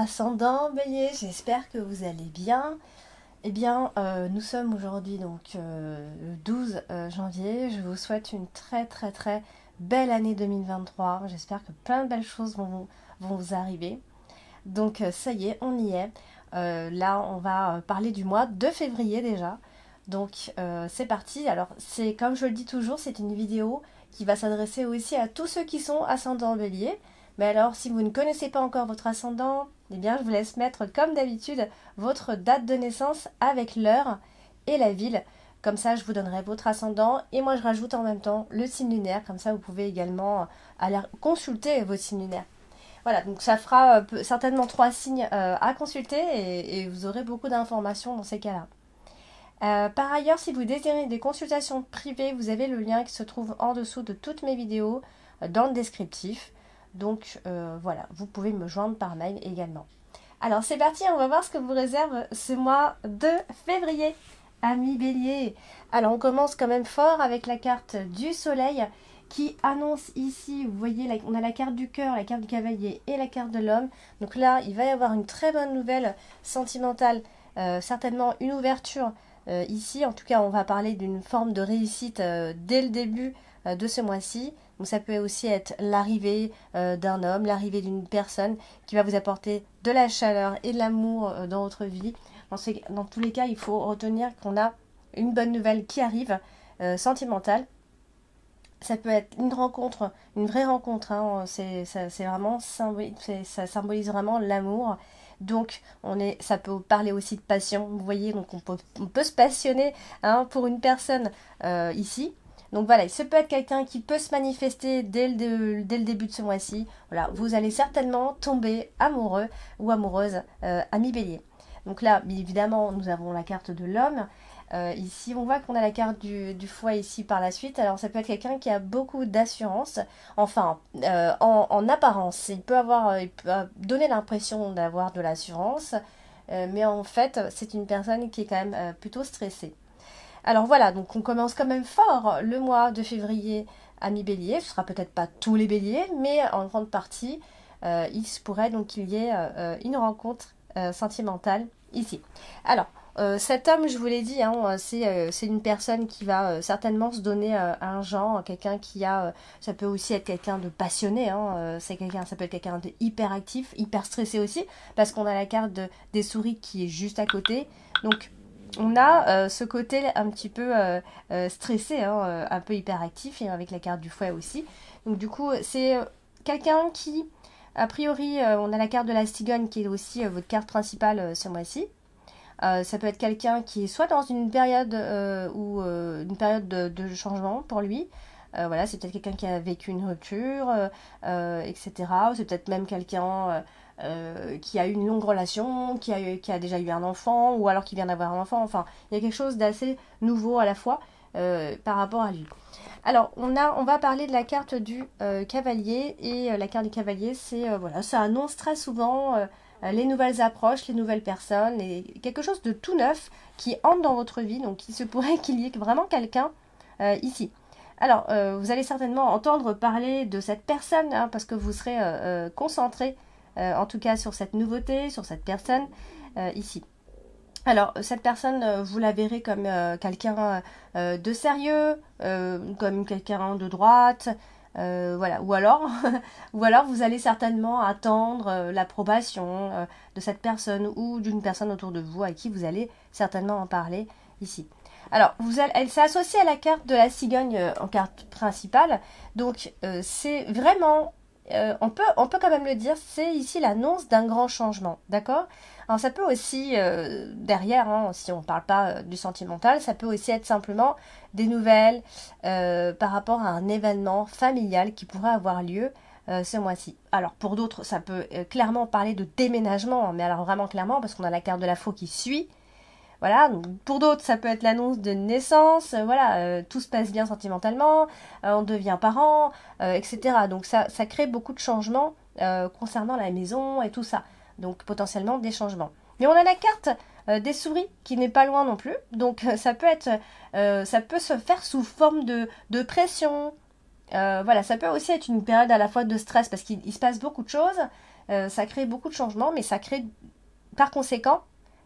ascendant Bélier, j'espère que vous allez bien. Eh bien, nous sommes aujourd'hui donc le 12 janvier. Je vous souhaite une très belle année 2023. J'espère que plein de belles choses vont vous arriver. Donc ça y est, on y est. Là, on va parler du mois de février déjà. Donc c'est parti. Alors c'est comme je le dis toujours, c'est une vidéo qui va s'adresser aussi à tous ceux qui sont ascendants Bélier. Mais alors, si vous ne connaissez pas encore votre ascendant, eh bien, je vous laisse mettre, comme d'habitude, votre date de naissance avec l'heure et la ville. Comme ça, je vous donnerai votre ascendant et moi, je rajoute en même temps le signe lunaire. Comme ça, vous pouvez également aller consulter vos signes lunaires. Voilà, donc ça fera certainement 3 signes à consulter et vous aurez beaucoup d'informations dans ces cas-là. Par ailleurs, si vous désirez des consultations privées, vous avez le lien qui se trouve en dessous de toutes mes vidéos dans le descriptif. Donc voilà, vous pouvez me joindre par mail également. Alors c'est parti, on va voir ce que vous réserve ce mois de février, amis Bélier. Alors on commence quand même fort avec la carte du soleil qui annonce ici, vous voyez, on a la carte du cœur, la carte du cavalier et la carte de l'homme. Donc là, il va y avoir une très bonne nouvelle sentimentale, certainement une ouverture ici. En tout cas, on va parler d'une forme de réussite dès le début de ce mois-ci. Donc ça peut aussi être l'arrivée d'un homme, l'arrivée d'une personne qui va vous apporter de la chaleur et de l'amour dans votre vie. Dans tous les cas, il faut retenir qu'on a une bonne nouvelle qui arrive, sentimentale. Ça peut être une rencontre, une vraie rencontre, hein, c'est vraiment ça symbolise vraiment l'amour. Donc ça peut parler aussi de passion, vous voyez, donc on peut se passionner pour une personne ici. Donc voilà, ce peut être quelqu'un qui peut se manifester dès le début de ce mois-ci. Voilà, vous allez certainement tomber amoureux ou amoureuse, ami Bélier. Donc là, bien évidemment, nous avons la carte de l'homme. Ici, on voit qu'on a la carte du foie ici par la suite. Alors ça peut être quelqu'un qui a beaucoup d'assurance. Enfin, en apparence, il peut donner l'impression d'avoir de l'assurance. Mais en fait, c'est une personne qui est quand même plutôt stressée. Alors voilà, donc on commence quand même fort le mois de février à mi-bélier. Ce sera peut-être pas tous les béliers, mais en grande partie, il se pourrait donc qu'il y ait une rencontre sentimentale ici. Alors, cet homme, je vous l'ai dit, c'est une personne qui va certainement se donner un genre, quelqu'un qui a, ça peut aussi être quelqu'un de passionné, ça peut être quelqu'un de hyper actif, hyper stressé aussi, parce qu'on a la carte des souris qui est juste à côté. Donc, on a ce côté un petit peu stressé, un peu hyperactif, et avec la carte du fouet aussi. Donc du coup, c'est quelqu'un qui, a priori, on a la carte de la cigogne qui est aussi votre carte principale ce mois-ci. Ça peut être quelqu'un qui est soit dans une période une période de changement pour lui. Voilà, c'est peut-être quelqu'un qui a vécu une rupture, etc. C'est peut-être même quelqu'un qui a eu une longue relation, qui a déjà eu un enfant, ou alors qui vient d'avoir un enfant. Enfin, il y a quelque chose d'assez nouveau à la fois par rapport à lui. Alors, on va parler de la carte du cavalier, et la carte du cavalier, voilà, ça annonce très souvent les nouvelles approches, les nouvelles personnes, et quelque chose de tout neuf qui entre dans votre vie, donc il se pourrait qu'il y ait vraiment quelqu'un ici. Alors, vous allez certainement entendre parler de cette personne, parce que vous serez concentré, en tout cas sur cette nouveauté, sur cette personne ici. Alors, cette personne, vous la verrez comme quelqu'un de sérieux, comme quelqu'un de droite, voilà. Ou alors, vous allez certainement attendre l'approbation de cette personne ou d'une personne autour de vous à qui vous allez certainement en parler ici. Alors, elle s'est associée à la carte de la cigogne en carte principale. Donc, c'est vraiment, on peut quand même le dire, c'est ici l'annonce d'un grand changement, d'accord? Alors, ça peut aussi, derrière, si on ne parle pas du sentimental, ça peut aussi être simplement des nouvelles par rapport à un événement familial qui pourrait avoir lieu ce mois-ci. Alors, pour d'autres, ça peut clairement parler de déménagement, mais alors vraiment clairement, parce qu'on a la carte de la faux qui suit. Voilà, donc pour d'autres, ça peut être l'annonce de naissance, voilà, tout se passe bien sentimentalement, on devient parent, etc. Donc ça crée beaucoup de changements concernant la maison et tout ça. Donc potentiellement des changements. Mais on a la carte des souris qui n'est pas loin non plus. Donc ça peut se faire sous forme de pression, Voilà, ça peut aussi être une période à la fois de stress parce qu'il se passe beaucoup de choses, ça crée beaucoup de changements, mais ça crée par conséquent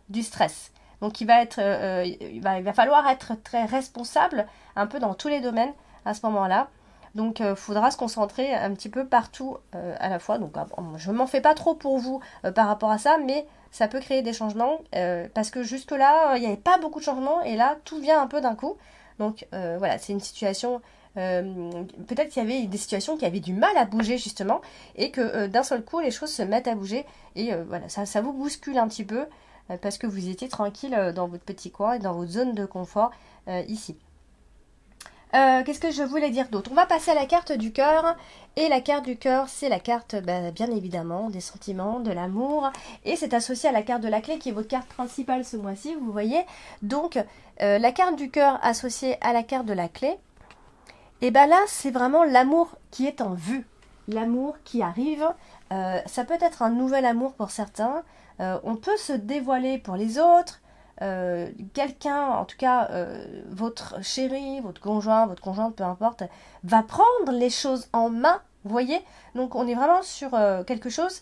du stress. Donc il va falloir être très responsable un peu dans tous les domaines à ce moment-là. Donc il faudra se concentrer un petit peu partout à la fois. Donc je ne m'en fais pas trop pour vous par rapport à ça, mais ça peut créer des changements parce que jusque-là, il n'y avait pas beaucoup de changements et là, tout vient un peu d'un coup. Donc voilà, c'est une situation peut-être qu'il y avait des situations qui avaient du mal à bouger justement et que d'un seul coup les choses se mettent à bouger et voilà, ça vous bouscule un petit peu parce que vous étiez tranquille dans votre petit coin et dans votre zone de confort ici. Qu'est-ce que je voulais dire d'autre? On va passer à la carte du cœur. Et la carte du cœur, c'est la carte, bien évidemment, des sentiments, de l'amour. Et c'est associé à la carte de la clé, qui est votre carte principale ce mois-ci, vous voyez. Donc, la carte du cœur associée à la carte de la clé, et bien là, c'est vraiment l'amour qui est en vue. L'amour qui arrive. Ça peut être un nouvel amour pour certains. On peut se dévoiler pour les autres. Quelqu'un, en tout cas votre chéri, votre conjoint, votre conjointe, peu importe, va prendre les choses en main, vous voyez. Donc on est vraiment sur quelque chose,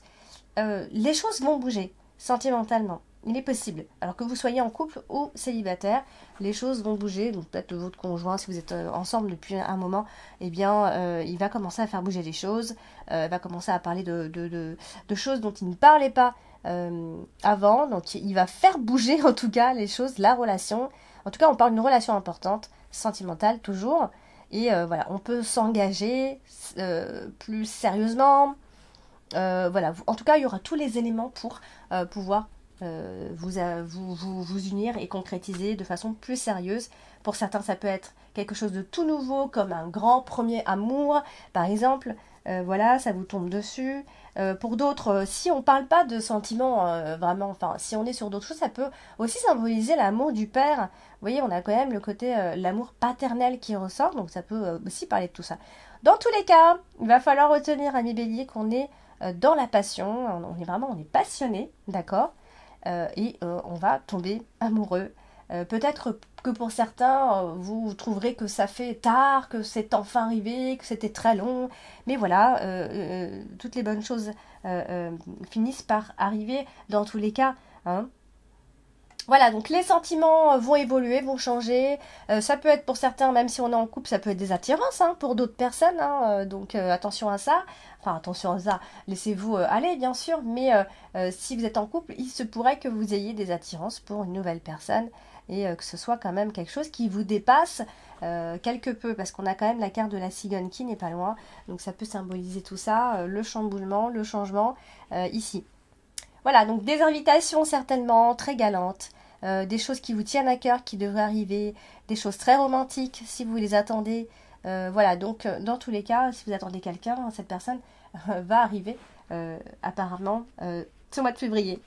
les choses vont bouger sentimentalement, il est possible. Alors que vous soyez en couple ou célibataire, les choses vont bouger. Donc peut-être votre conjoint, si vous êtes ensemble depuis un moment, eh bien il va commencer à faire bouger les choses, va commencer à parler de choses dont il ne parlait pas avant, donc il va faire bouger en tout cas les choses, la relation. En tout cas, on parle d'une relation importante, sentimentale toujours, et voilà, on peut s'engager plus sérieusement. Voilà, en tout cas, il y aura tous les éléments pour pouvoir vous unir et concrétiser de façon plus sérieuse. Pour certains, ça peut être quelque chose de tout nouveau, comme un grand premier amour, par exemple. Voilà, ça vous tombe dessus. Pour d'autres, si on ne parle pas de sentiments vraiment, enfin, si on est sur d'autres choses, ça peut aussi symboliser l'amour du père. Vous voyez, on a quand même le côté, l'amour paternel qui ressort, donc ça peut aussi parler de tout ça. Dans tous les cas, il va falloir retenir, ami Bélier, qu'on est dans la passion, on est passionné, d'accord, et on va tomber amoureux. Peut-être que pour certains, vous trouverez que ça fait tard, que c'est enfin arrivé, que c'était très long, mais voilà, toutes les bonnes choses finissent par arriver dans tous les cas, hein. Voilà, donc les sentiments vont évoluer, vont changer. Ça peut être pour certains, même si on est en couple, ça peut être des attirances hein, pour d'autres personnes. Hein, donc attention à ça. Enfin, attention à ça. Laissez-vous aller, bien sûr. Mais si vous êtes en couple, il se pourrait que vous ayez des attirances pour une nouvelle personne. Et que ce soit quand même quelque chose qui vous dépasse quelque peu. Parce qu'on a quand même la carte de la cigogne qui n'est pas loin. Donc ça peut symboliser tout ça. Le chamboulement, le changement ici. Voilà, donc des invitations certainement très galantes, des choses qui vous tiennent à cœur, qui devraient arriver, des choses très romantiques si vous les attendez. Voilà, donc dans tous les cas, si vous attendez quelqu'un, cette personne va arriver apparemment ce mois de février.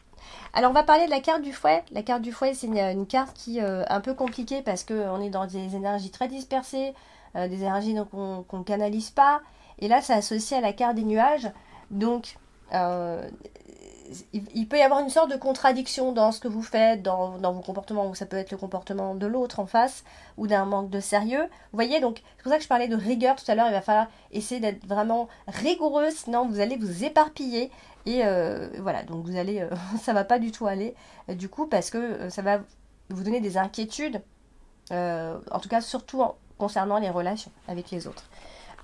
Alors on va parler de la carte du fouet. La carte du fouet, c'est une carte qui est un peu compliquée parce qu'on est dans des énergies très dispersées, des énergies qu'on ne canalise pas. Et là, c'est associé à la carte des nuages. Donc, il peut y avoir une sorte de contradiction dans ce que vous faites, dans vos comportements, ou ça peut être le comportement de l'autre en face, ou d'un manque de sérieux. Vous voyez, donc c'est pour ça que je parlais de rigueur tout à l'heure, il va falloir essayer d'être vraiment rigoureux, sinon vous allez vous éparpiller, et voilà, donc vous allez, ça va pas du tout aller, du coup, parce que ça va vous donner des inquiétudes, en tout cas surtout concernant les relations avec les autres.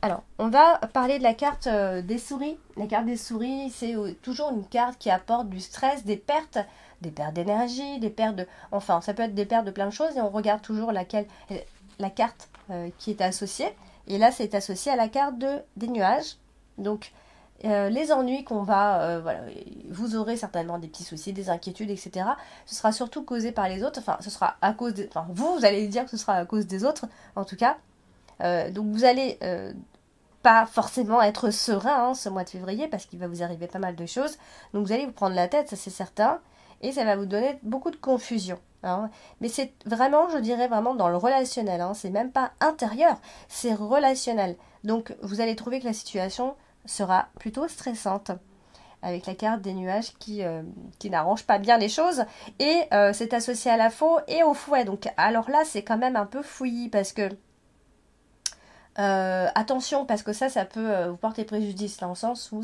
Alors, on va parler de la carte des souris. La carte des souris, c'est toujours une carte qui apporte du stress, des pertes d'énergie, des pertes de... Enfin, ça peut être des pertes de plein de choses et on regarde toujours la carte qui est associée. Et là, c'est associé à la carte des nuages. Donc, les ennuis qu'on va... voilà, vous aurez certainement des petits soucis, des inquiétudes, etc. Ce sera surtout causé par les autres. Enfin, ce sera à cause des... Enfin, vous allez dire que ce sera à cause des autres, en tout cas. Donc vous allez pas forcément être serein hein, ce mois de février parce qu'il va vous arriver pas mal de choses. Donc vous allez vous prendre la tête, ça c'est certain. Et ça va vous donner beaucoup de confusion. Hein. Mais c'est vraiment, je dirais vraiment dans le relationnel. Hein. C'est même pas intérieur, c'est relationnel. Donc vous allez trouver que la situation sera plutôt stressante. Avec la carte des nuages qui n'arrange pas bien les choses. Et c'est associé à la faux et au fouet. Donc alors là, c'est quand même un peu fouillis parce que Attention, parce que ça peut vous porter préjudice, dans le sens où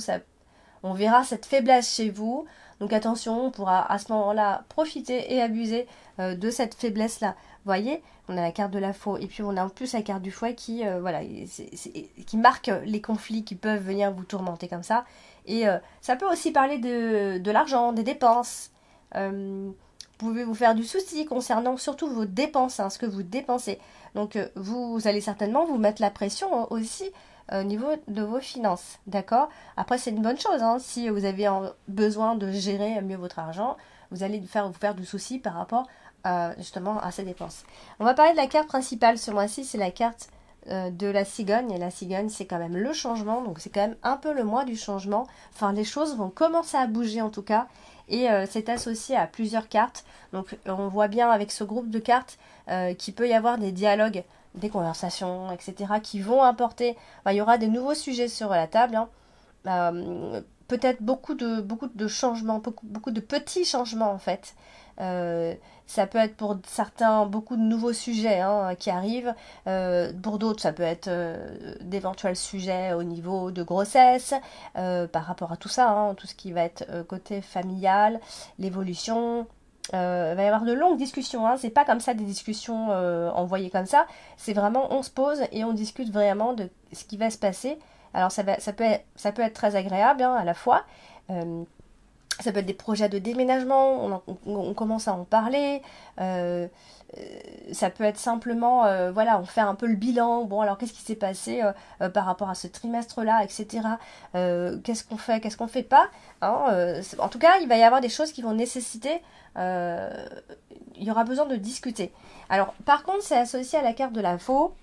on verra cette faiblesse chez vous. Donc attention, on pourra à ce moment-là profiter et abuser de cette faiblesse-là. Vous voyez, on a la carte de la faux, et puis on a en plus la carte du fouet qui, voilà, qui marque les conflits qui peuvent venir vous tourmenter comme ça. Et ça peut aussi parler de l'argent, des dépenses. Vous pouvez vous faire du souci concernant surtout vos dépenses, hein, ce que vous dépensez. Donc vous allez certainement vous mettre la pression aussi au niveau de vos finances, d'accord? Après, c'est une bonne chose, hein, si vous avez besoin de gérer mieux votre argent, vous allez vous faire du souci par rapport justement à ces dépenses. On va parler de la carte principale ce mois-ci, c'est la carte de la cigogne, et la cigogne c'est quand même le changement, donc c'est quand même un peu le mois du changement, enfin les choses vont commencer à bouger en tout cas, et c'est associé à plusieurs cartes, donc on voit bien avec ce groupe de cartes qu'il peut y avoir des dialogues, des conversations, etc., qui vont apporter, il y aura des nouveaux sujets sur la table, hein. Peut-être beaucoup de changements, beaucoup de petits changements en fait. Ça peut être pour certains beaucoup de nouveaux sujets, hein, qui arrivent. Pour d'autres, ça peut être d'éventuels sujets au niveau de grossesse, par rapport à tout ça, hein, tout ce qui va être côté familial, l'évolution. Il va y avoir de longues discussions, hein. C'est pas comme ça des discussions envoyées comme ça. C'est vraiment on se pose et on discute vraiment de ce qui va se passer. Alors ça peut être très agréable, hein, à la fois. Ça peut être des projets de déménagement, on commence à en parler. Ça peut être simplement, voilà, on fait un peu le bilan. Bon, alors qu'est-ce qui s'est passé par rapport à ce trimestre-là, etc. Qu'est-ce qu'on fait pas, hein, en tout cas, il va y avoir des choses qui vont nécessiter, il y aura besoin de discuter. Alors, par contre, c'est associé à la carte de la faux.